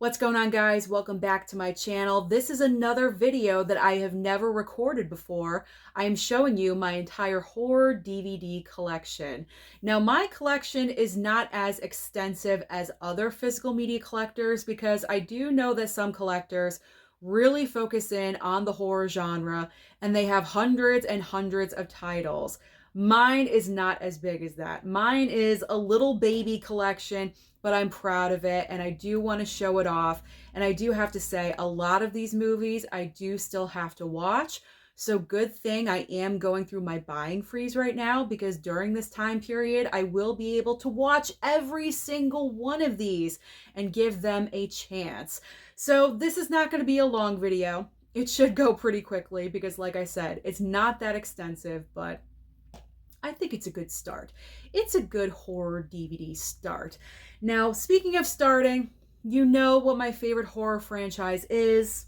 What's going on, guys? Welcome back to my channel. This is another video that I have never recorded before. I am showing you my entire horror DVD collection. Now, my collection is not as extensive as other physical media collectors because I do know that some collectors really focus in on the horror genre and they have hundreds and hundreds of titles. Mine is not as big as that. Mine is a little baby collection, but I'm proud of it and I do want to show it off. And I do have to say, a lot of these movies I do still have to watch. So good thing I am going through my buying freeze right now, because during this time period, I will be able to watch every single one of these and give them a chance. So this is not going to be a long video. It should go pretty quickly because, like I said, it's not that extensive, but I think it's a good start. It's a good horror DVD start. Now, speaking of starting, you know what my favorite horror franchise is.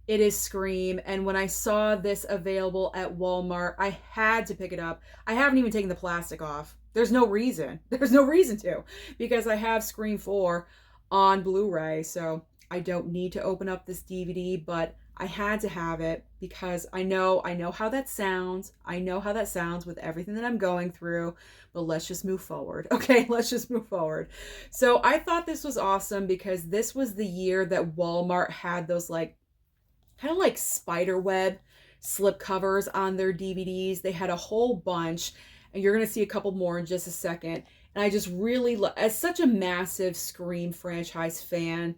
It is Scream, and when I saw this available at Walmart, I had to pick it up. I haven't even taken the plastic off. There's no reason. There's no reason to, because I have Scream 4 on Blu-ray, so I don't need to open up this DVD, but I had to have it because I know how that sounds. I know how that sounds with everything that I'm going through, but let's just move forward. Okay, let's just move forward. So I thought this was awesome because this was the year that Walmart had those kind of like spider web slip covers on their DVDs. They had a whole bunch, and you're going to see a couple more in just a second. And I just really, as such a massive Scream franchise fan,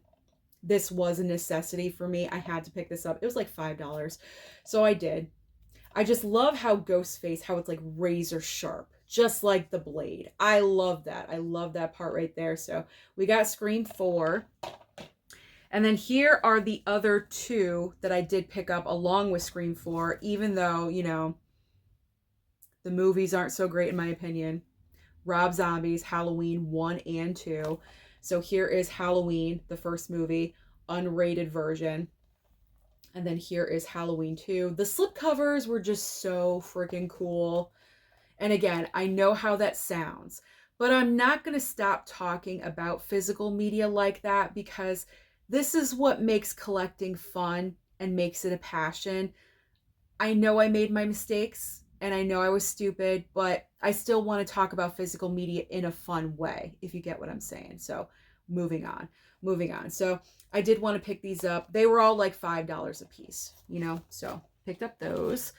this was a necessity for me. I had to pick this up. It was like $5. So I did. I just love how Ghostface, how it's like razor sharp, just like the blade. I love that. I love that part right there. So we got Scream 4. And then here are the other two that I did pick up along with Scream 4, even though, you know, the movies aren't so great in my opinion. Rob Zombie's Halloween 1 and 2. So here is Halloween, the first movie, unrated version. And then here is Halloween 2. The slipcovers were just so freaking cool. And again, I know how that sounds, but I'm not going to stop talking about physical media like that because this is what makes collecting fun and makes it a passion. I know I made my mistakes and I know I was stupid, but I still want to talk about physical media in a fun way, if you get what I'm saying. So moving on. So I did want to pick these up. They were all like $5 a piece, you know, so picked up those.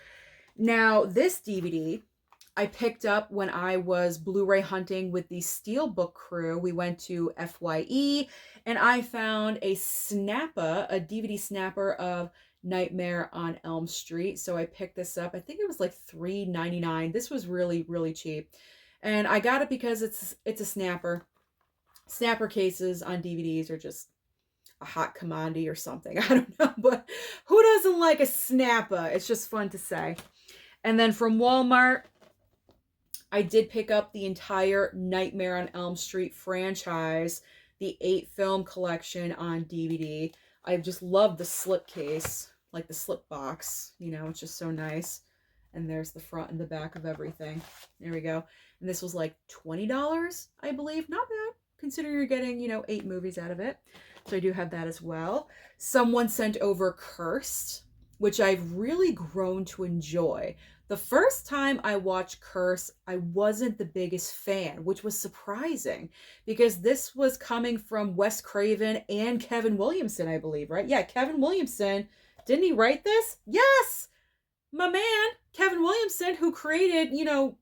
Now this DVD I picked up when I was Blu-ray hunting with the Steelbook crew. We went to FYE and I found a DVD snapper of Nightmare on Elm Street. So I picked this up. I think it was like $3.99. This was really, really cheap. And I got it because it's a snapper. Snapper cases on DVDs are just a hot commodity or something. I don't know, but who doesn't like a snapper? It's just fun to say. And then from Walmart, I did pick up the entire Nightmare on Elm Street franchise, the 8-film collection on DVD. I just love the slipcase, like the slip box, you know, it's just so nice. And there's the front and the back of everything. There we go. And this was like $20, I believe. Not bad, considering you're getting, you know, 8 movies out of it. So I do have that as well. Someone sent over Cursed, which I've really grown to enjoy. The first time I watched Curse, I wasn't the biggest fan, which was surprising because this was coming from Wes Craven and Kevin Williamson, I believe, right? Yeah, Kevin Williamson. Didn't he write this? Yes! My man, Kevin Williamson, who created, you know,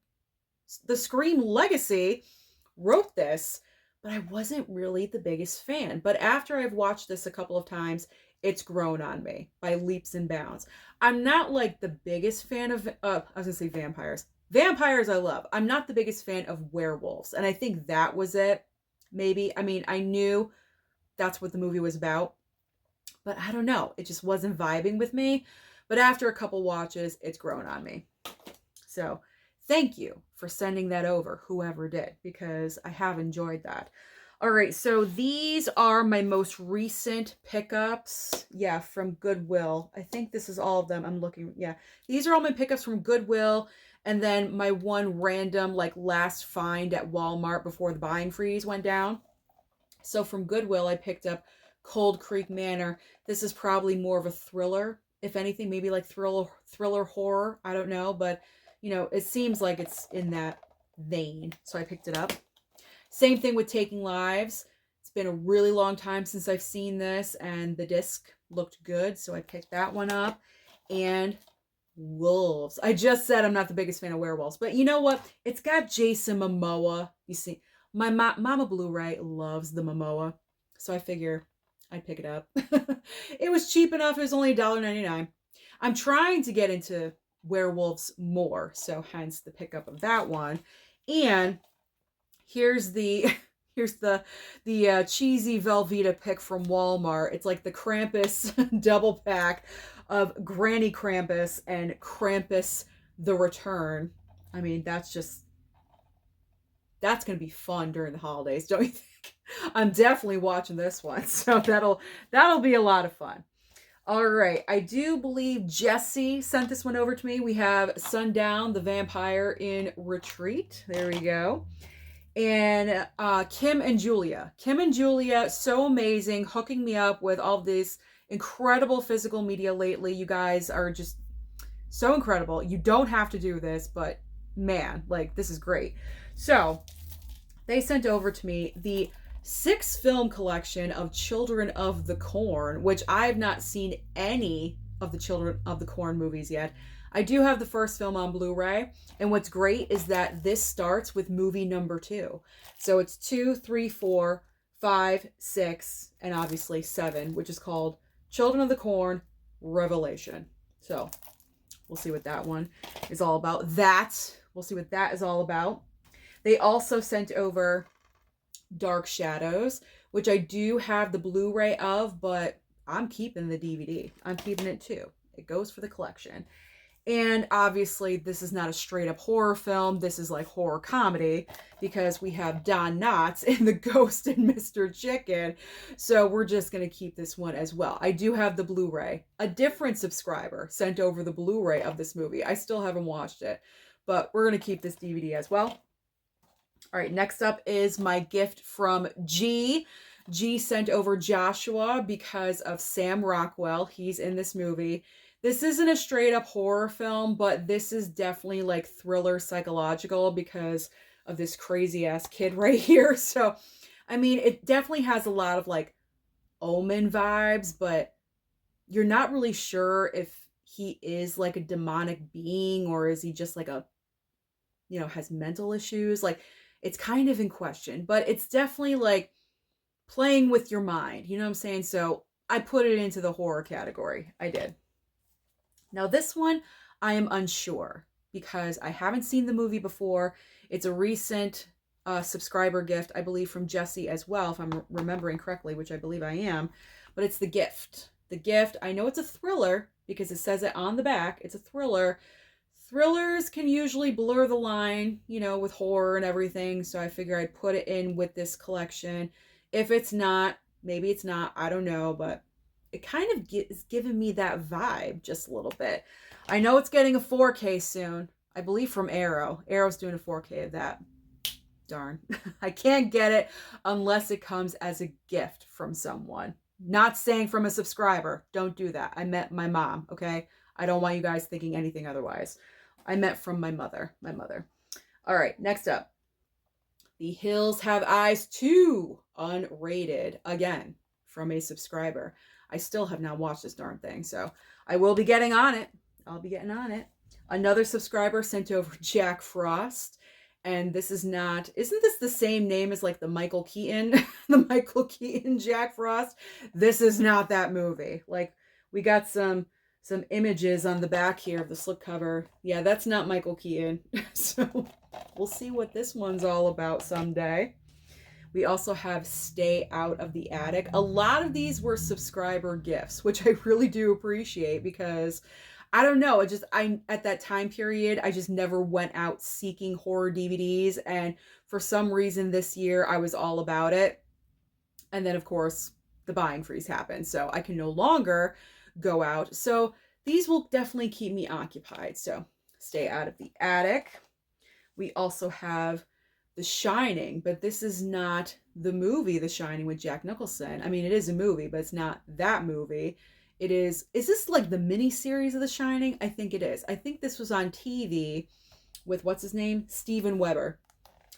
the Scream legacy, wrote this, but I wasn't really the biggest fan. But after I've watched this a couple of times, it's grown on me by leaps and bounds. I'm not like the biggest fan of, I was gonna say vampires. Vampires I love. I'm not the biggest fan of werewolves. And I think that was it, maybe. I mean, I knew that's what the movie was about, but I don't know. It just wasn't vibing with me. But after a couple watches, it's grown on me. So thank you for sending that over, whoever did, because I have enjoyed that. All right, so these are my most recent pickups. Yeah, from Goodwill. I think this is all of them. I'm looking. Yeah, these are all my pickups from Goodwill. And then my one random, like, last find at Walmart before the buying freeze went down. So from Goodwill, I picked up Cold Creek Manor. This is probably more of a thriller, if anything, maybe like thriller horror. I don't know, but you know, it seems like it's in that vein. So I picked it up. Same thing with Taking Lives. It's been a really long time since I've seen this, and the disc looked good, so I picked that one up. And Wolves. I just said I'm not the biggest fan of werewolves, but you know what? It's got Jason Momoa. You see, my Mama Blu-ray loves the Momoa, so I figure I'd pick it up. It was cheap enough. It was only $1.99. I'm trying to get into werewolves more, so hence the pickup of that one. And here's the cheesy Velveeta pick from Walmart. It's like the Krampus double pack of Granny Krampus and Krampus the Return. I mean, that's going to be fun during the holidays, don't you think? I'm definitely watching this one, so that'll be a lot of fun. All right, I do believe Jesse sent this one over to me. We have Sundown, the Vampire in Retreat. There we go. And Kim and Julia. Kim and Julia, so amazing, hooking me up with all these incredible physical media lately. You guys are just so incredible. You don't have to do this, but man, like, this is great. So they sent over to me the 6-film collection of Children of the Corn, which I have not seen any of the Children of the Corn movies yet. I do have the first film on Blu-ray, and what's great is that this starts with movie number 2. So it's 2, 3, 4, 5, 6, and obviously 7, which is called Children of the Corn Revelation. So we'll see what that one is all about. We'll see what that is all about. They also sent over Dark Shadows, which I do have the Blu-ray of, but I'm keeping the DVD. I'm keeping it too. It goes for the collection. And obviously, this is not a straight-up horror film. This is like horror comedy because we have Don Knotts in The Ghost and Mr. Chicken. So we're just going to keep this one as well. I do have the Blu-ray. A different subscriber sent over the Blu-ray of this movie. I still haven't watched it, but we're going to keep this DVD as well. All right, next up is my gift from G. G sent over Joshua because of Sam Rockwell. He's in this movie. This isn't a straight up horror film, but this is definitely like thriller psychological because of this crazy ass kid right here. So, I mean, it definitely has a lot of like Omen vibes, but you're not really sure if he is like a demonic being or is he just like has mental issues. Like, it's kind of in question, but it's definitely like playing with your mind. You know what I'm saying? So I put it into the horror category. I did. Now this one, I am unsure because I haven't seen the movie before. It's a recent subscriber gift, I believe, from Jesse as well, if I'm remembering correctly, which I believe I am. But it's The Gift. The Gift, I know it's a thriller because it says it on the back. It's a thriller. Thrillers can usually blur the line, with horror and everything. So I figure I'd put it in with this collection. If it's not, maybe it's not, I don't know, but it kind of is giving me that vibe just a little bit. I know it's getting a 4K soon. I believe from Arrow. Arrow's doing a 4K of that. Darn. I can't get it unless it comes as a gift from someone. Not saying from a subscriber. Don't do that. I meant my mom, okay? I don't want you guys thinking anything otherwise. I meant from my mother. All right, next up. The Hills Have Eyes 2, unrated. Again, from a subscriber. I still have not watched this darn thing, so I will be getting on it. I'll be getting on it. Another subscriber sent over Jack Frost, and this is not, isn't this the same name as like the Michael Keaton, the Michael Keaton Jack Frost? This is not that movie. Like, we got some images on the back here of the slipcover. Yeah, that's not Michael Keaton. So we'll see what this one's all about someday. We also have Stay Out of the Attic. A lot of these were subscriber gifts, which I really do appreciate because I don't know, at that time period, I just never went out seeking horror DVDs. And for some reason this year, I was all about it. And then, of course, the buying freeze happened. So I can no longer go out. So these will definitely keep me occupied. So Stay Out of the Attic. We also have The Shining, but this is not the movie The Shining with Jack Nicholson. I mean, it is a movie, but it's not that movie. Is this like the mini series of The Shining? I think it is. I think this was on TV with what's his name? Steven Weber.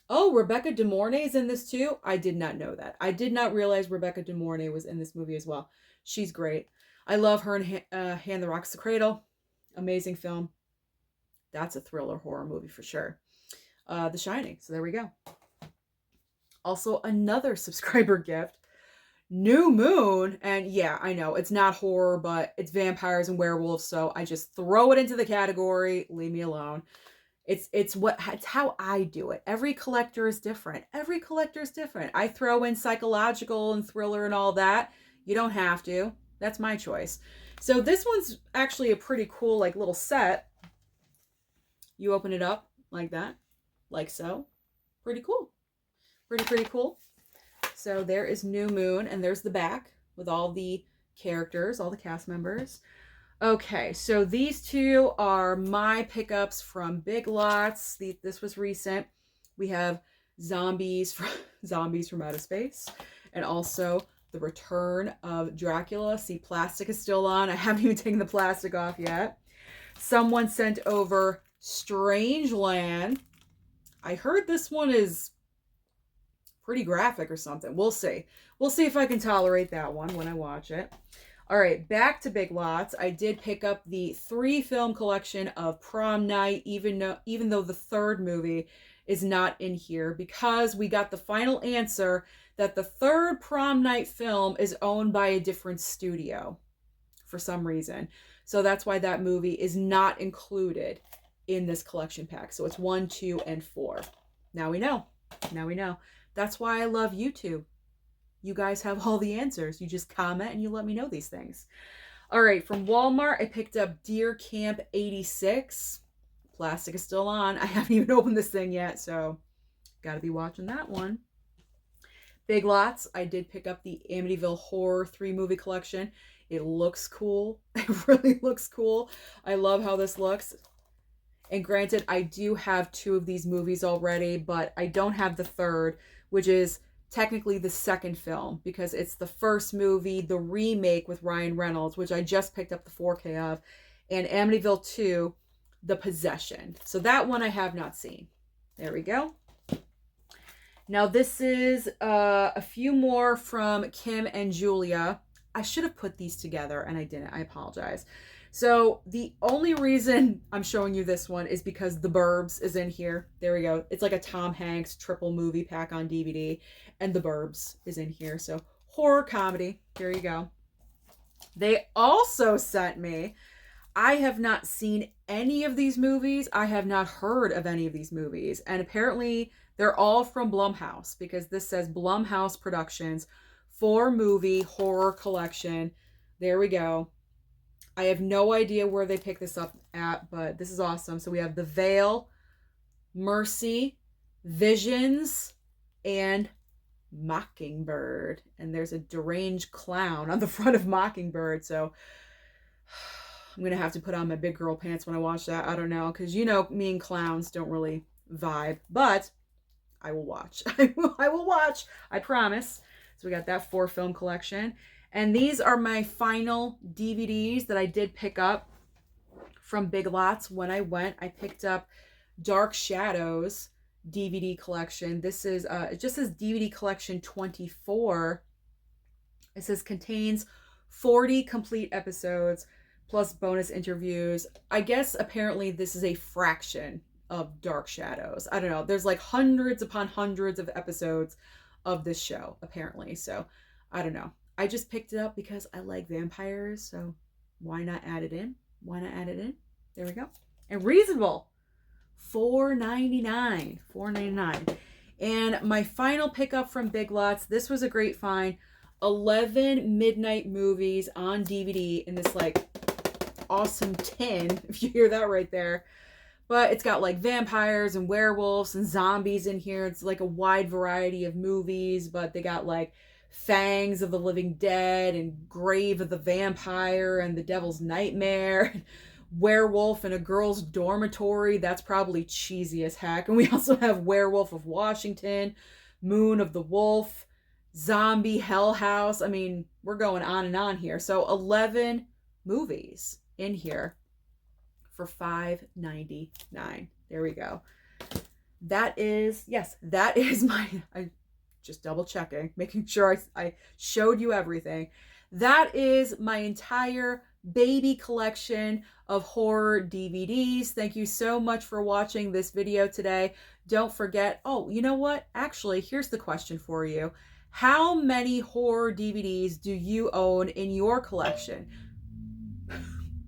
Oh, Rebecca De Mornay is in this too? I did not know that. I did not realize Rebecca De Mornay was in this movie as well. She's great. I love her in Hand That Rocks the Cradle. Amazing film. That's a thriller horror movie for sure. The Shining. So there we go. Also, another subscriber gift. New Moon. And yeah, I know it's not horror, but it's vampires and werewolves. So I just throw it into the category. Leave me alone. It's how I do it. Every collector is different. Every collector is different. I throw in psychological and thriller and all that. You don't have to. That's my choice. So this one's actually a pretty cool like little set. You open it up like that, like so. Pretty cool. Pretty cool. So there is New Moon, and there's the back with all the characters, all the cast members. Okay, so these two are my pickups from Big Lots. This was recent. We have Zombies from Outer Space, and also The Return of Dracula. See, plastic is still on. I haven't even taken the plastic off yet. Someone sent over Strangeland. I heard this one is pretty graphic or something. We'll see. We'll see if I can tolerate that one when I watch it. All right, back to Big Lots. I did pick up the 3-film collection of Prom Night, even though the third movie is not in here, because we got the final answer that the third Prom Night film is owned by a different studio for some reason. So that's why that movie is not included in this collection pack. So it's 1, 2, and 4. Now we know. Now we know. That's why I love YouTube. You guys have all the answers. You just comment and you let me know these things. All right, from Walmart, I picked up Deer Camp 86. Plastic is still on. I haven't even opened this thing yet, so got to be watching that one. Big Lots, I did pick up the Amityville Horror 3-movie collection. It looks cool. It really looks cool. I love how this looks. And granted, I do have 2 of these movies already, but I don't have the third, which is technically the second film, because it's the first movie, the remake with Ryan Reynolds, which I just picked up the 4K of, and Amityville 2, The Possession. So that one I have not seen. There we go. Now this is a few more from Kim and Julia. I should have put these together and I didn't. I apologize. So the only reason I'm showing you this one is because The Burbs is in here. There we go. It's like a Tom Hanks triple movie pack on DVD. And The Burbs is in here. So horror comedy. Here you go. They also sent me, I have not seen any of these movies. I have not heard of any of these movies. And apparently they're all from Blumhouse, because this says Blumhouse Productions 4-movie horror collection. There we go. I have no idea where they picked this up at, but this is awesome. So we have The Veil, Mercy, Visions, and Mockingbird. And there's a deranged clown on the front of Mockingbird. So I'm going to have to put on my big girl pants when I watch that. I don't know, because you know me and clowns don't really vibe. But I will watch. I will watch. I promise. So we got that 4-film collection. And these are my final DVDs that I did pick up from Big Lots when I went. I picked up Dark Shadows DVD collection. This is, it just says DVD collection 24. It says contains 40 complete episodes plus bonus interviews. I guess apparently this is a fraction of Dark Shadows. I don't know. There's like hundreds upon hundreds of episodes of this show, apparently. So I don't know. I just picked it up because I like vampires, so why not add it in? Why not add it in? There we go. And reasonable. $4.99. $4.99. And my final pickup from Big Lots, this was a great find. 11 midnight movies on DVD in this like awesome tin, if you hear that right there. But it's got like vampires and werewolves and zombies in here. It's like a wide variety of movies, but they got like Fangs of the Living Dead and Grave of the Vampire and The Devil's Nightmare. Werewolf in a girl's dormitory. That's probably cheesy as heck. And we also have Werewolf of Washington, Moon of the Wolf, Zombie Hell House. I mean, we're going on and on here. So 11 movies in here for $5.99. There we go. That is, yes, that is my, I just double checking, making sure I showed you everything. That is my entire baby collection of horror DVDs. Thank you so much for watching this video today. Don't forget, oh, you know what? Actually, here's the question for you. How many horror DVDs do you own in your collection?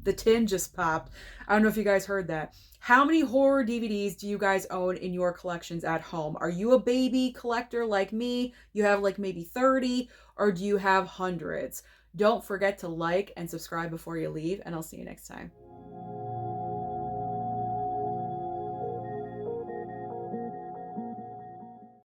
The tin just popped. I don't know if you guys heard that. How many horror DVDs do you guys own in your collections at home? Are you a baby collector like me? You have like maybe 30, or do you have hundreds? Don't forget to like and subscribe before you leave, and I'll see you next time.